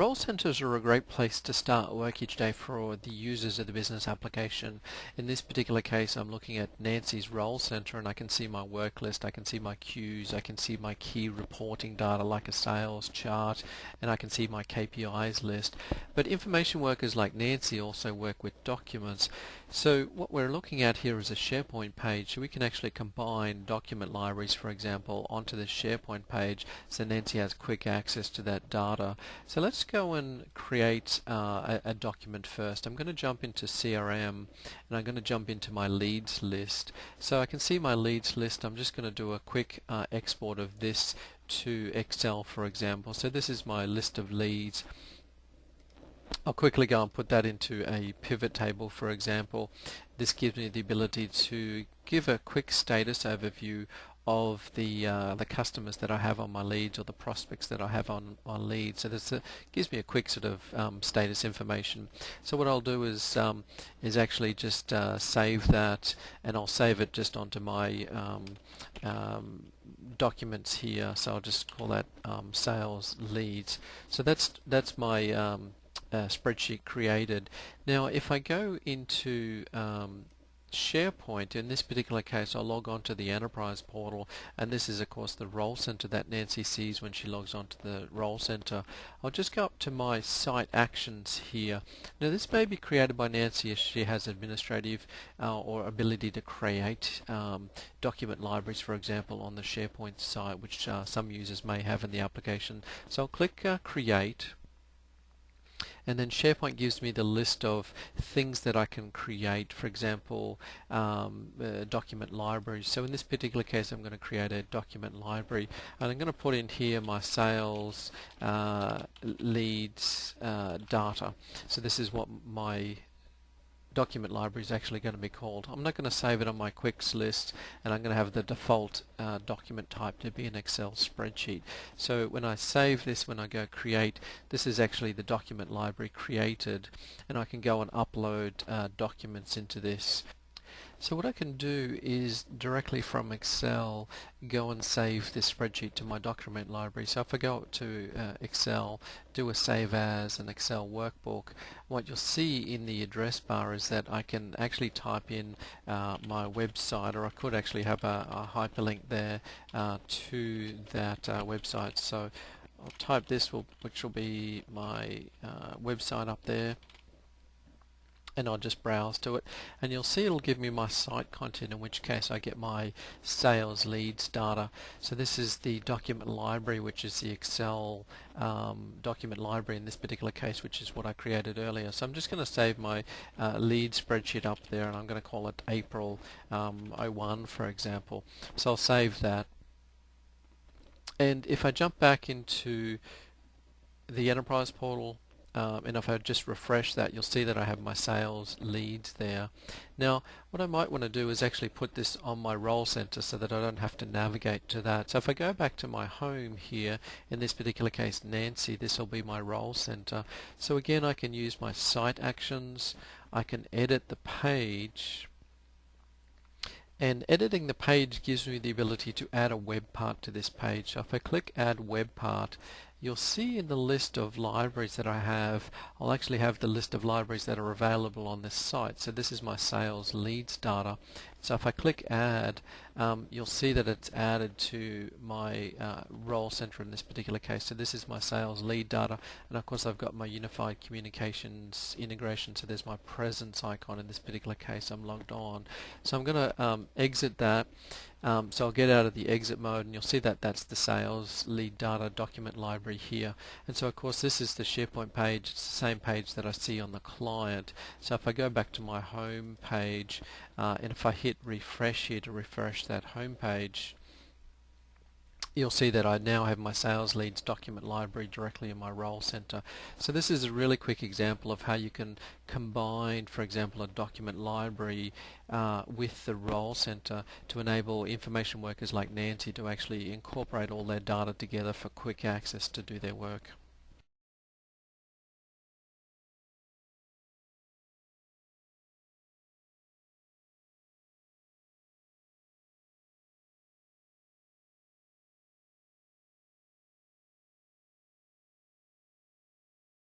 Role centers are a great place to start work each day for the users of the business application. In this particular case, I'm looking at Nancy's role center, and I can see my work list, I can see my queues, I can see my key reporting data like a sales chart, and I can see my KPIs list. But information workers like Nancy also work with documents. So what we're looking at here is a SharePoint page, so we can actually combine document libraries, for example, onto this SharePoint page so Nancy has quick access to that data. So let's go and create a document first. I'm going to jump into CRM, and I'm going to jump into my leads list. So I can see my leads list. I'm just going to do a quick export of this to Excel, for example. So this is my list of leads. I'll quickly go and put that into a pivot table, for example. This gives me the ability to give a quick status overview of the customers that I have on my leads, or the prospects that I have on leads. So this gives me a quick sort of status information. So what I'll do is actually just save that, and I'll save it just onto my documents here. So I'll just call that sales leads. So that's my spreadsheet created. Now if I go into SharePoint, in this particular case I'll log on to the enterprise portal, and this is of course the role center that Nancy sees when she logs on to the role center. I'll just go up to my site actions here. Now this may be created by Nancy if she has administrative or ability to create document libraries, for example, on the SharePoint site, which some users may have in the application. So I'll click create, and then SharePoint gives me the list of things that I can create, for example document libraries. So in this particular case I'm going to create a document library, and I'm going to put in here my sales leads data. So this is what my document library is actually going to be called. I'm not going to save it on my quicks list, and I'm going to have the default document type to be an Excel spreadsheet. So when I save this, when I go create, this is actually the document library created, and I can go and upload documents into this. So what I can do is directly from Excel go and save this spreadsheet to my document library. So if I go up to Excel, do a save as an Excel workbook, what you'll see in the address bar is that I can actually type in my website, or I could actually have a hyperlink there to that website. So I'll type this, which will be my website up there, and I'll just browse to it, and you'll see it'll give me my site content, in which case I get my sales leads data. So this is the document library, which is the Excel document library in this particular case, which is what I created earlier. So I'm just going to save my lead spreadsheet up there, and I'm going to call it April 01, for example. So I'll save that, and if I jump back into the enterprise portal, and if I just refresh that, you'll see that I have my sales leads there. Now what I might want to do is actually put this on my role center so that I don't have to navigate to that. So if I go back to my home here, in this particular case Nancy, this will be my role center. So again, I can use my site actions, I can edit the page, and editing the page gives me the ability to add a web part to this page. So if I click add web part, you'll see in the list of libraries that I have, I'll actually have the list of libraries that are available on this site. So this is my sales leads data. So if I click add, you'll see that it's added to my role center in this particular case. So this is my sales lead data, and of course I've got my unified communications integration. So there's my presence icon. In this particular case I'm logged on. So I'm going to exit that. So I'll get out of the exit mode, and you'll see that that's the sales lead data document library here. And so of course this is the SharePoint page. It's the same page that I see on the client. So if I go back to my home page, and if I hit refresh here to refresh that home page, you'll see that I now have my sales leads document library directly in my role center. So this is a really quick example of how you can combine, for example, a document library with the role center to enable information workers like Nancy to actually incorporate all their data together for quick access to do their work.